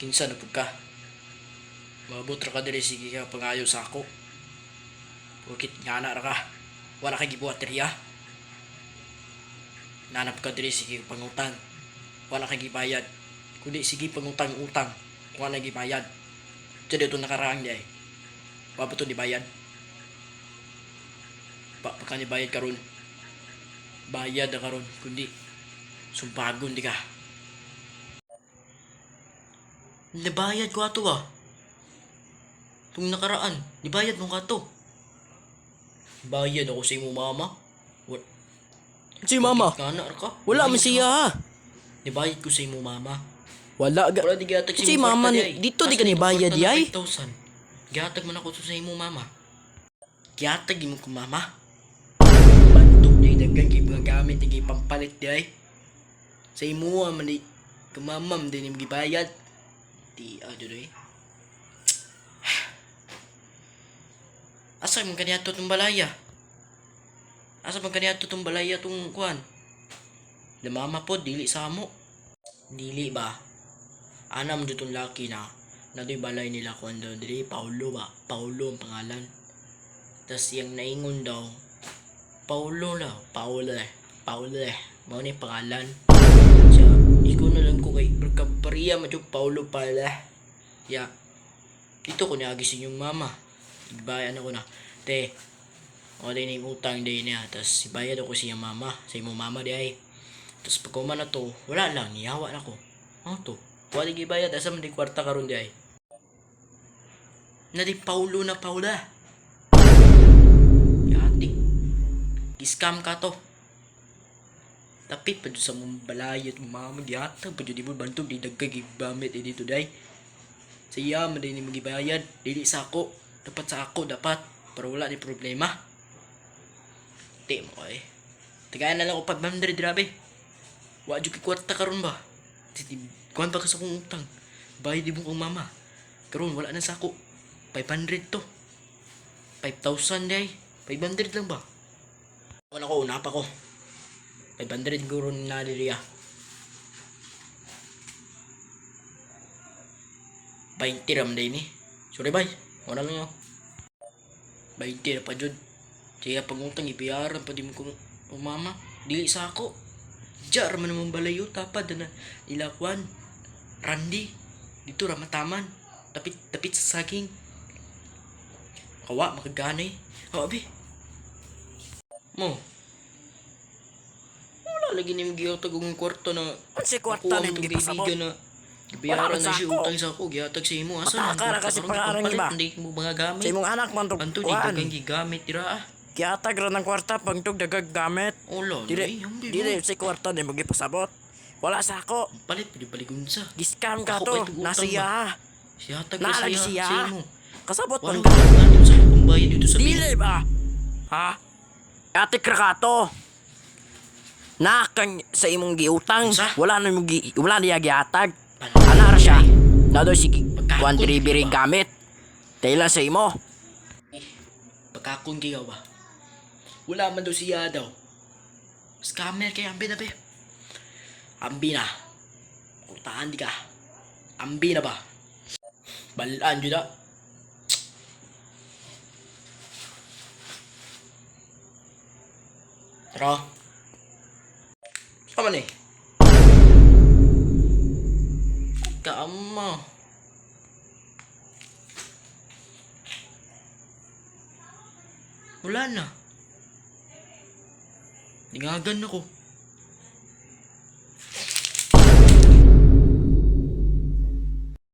Kinsa na pud ka? Maabot ra ka diri sige ka pangayo sa ako. Porkit ngana ra ka. Wala kay gibuhat diriya. Nanap ka diri sige pangutang. Wala kay gibayad. Kundi sige pangutang-utang. Wala gibayad. Jadi ito nakaraang di ay. Wa pa to di bayad. Pagka ni bayad karon. Bayad na karon kundi sumpagon di ka. Nabayad ko ato ah. Tung nakaraan, nibayad mo ka to. Bayad ako sa imo mama. Si mama, Kana ka? wala man siya ha. Nibayad ko sa imo mama. Wala ga. Wala di gihatag sa Si imo mama kwarta, di ay. dito di Asa ka ni bayad kwarta na yay. 5,000? Gihatag mo na ko to sa imo mama. Gihatag mo ko mama. Bantok di dagang mga gamit di pampalit di ay. Sa imo man di kumamam din yung gibayad. Di ado doy. Asa man kaniadto tong balaya? Asa man kaniadto tong balaya tong kuan? Mama po dili sa amo. Dili ba? Anam jud tong laki na nadoy balay nila kuan daw dili Paulo ba? Paulo ang pangalan. Tas yang naingon daw Paulo la, Paulo mao ni pangalan. Siya, iko na lang ko kay Pariya madyo Paulo pala. Ya. Dito ko niagi sa inyong mama. Ibayan ako na. Te, o din yung utang din niya. Tapos ibayad ako siya mama. Sa imo mama di ay. Tapos pag kuman na to, wala lang. Niyawa na ko. Ano to? Wala di ibayad. Asa man di kwarta karon di ay. Na di Paulo na Paula. Yati. Scam ka to. Tapi pa sa mong balayat mo mama. Giyata pa di mo bantog. Di dagkag ibamit dito di ay. Siya man din yung magibayad. Dili sa ako. Dapat sa ako, dapat. Para wala ni problema. Di mo ko eh. Tagayan na lang ako 500, grabe. Wa dyan kikwarta karon ba? Kuhan pa ka sa kong utang. Bayad di mo kong mama. Karon wala na sa ako. 500 to. 5,000 day. 500 lang ba? Wala ko, una pa ko. 500 guro na diriya. 20 ram day ni. Sorry bye. Wala lang yun. 20 na pa dyan. Kaya pangutang ipiyaran pa di mo kong umama. Dili sa ako. Jar man naman balayo. Tapad na ilakwan. Randy. Dito ramataman. Tapit sa saging. Kawa makaganay. Abi. Mo. Wala lagi ni mga tagong kwarto na. Ano si kwarta na itong gipasabot? na. Gibayaran Wala na man siya sa ako. utang sa ako. Gihatag sa imo. Asa Pataka ra kasi pangarang iba. Hindi mo mga gamit. Sa imong anak man to Panto di kuan. dagang gigamit tira ah. Kiyatag ra ng kwarta pagtug dagag gamit. Ulo, Dili si kwarta ni magi pasabot. Wala sa ako. palit pwede baligunsa. Giscam ka Ako to. kay tugutang Nasiya. Siya tag Naalagi sa siya. imo. Kasabot Wala man ka ka. natin sa pambayad dito sa bil. Dili ba? Ha? Ate krakato. Na kang sa imong giutang. Unsa? Wala niya gihatag. Ana ra siya. Nado sige kuan Pagkakon, diri diba? gamit. Tayla sa imo. Pagkakong gigaw ba? Wala man daw siya daw. Scammer kay ambi na be. Ambi na. Utahan di ka. Ambi na ba? Balaan yun na. Tara. Sama ni. Kaama. Wala na. Dingagan ako.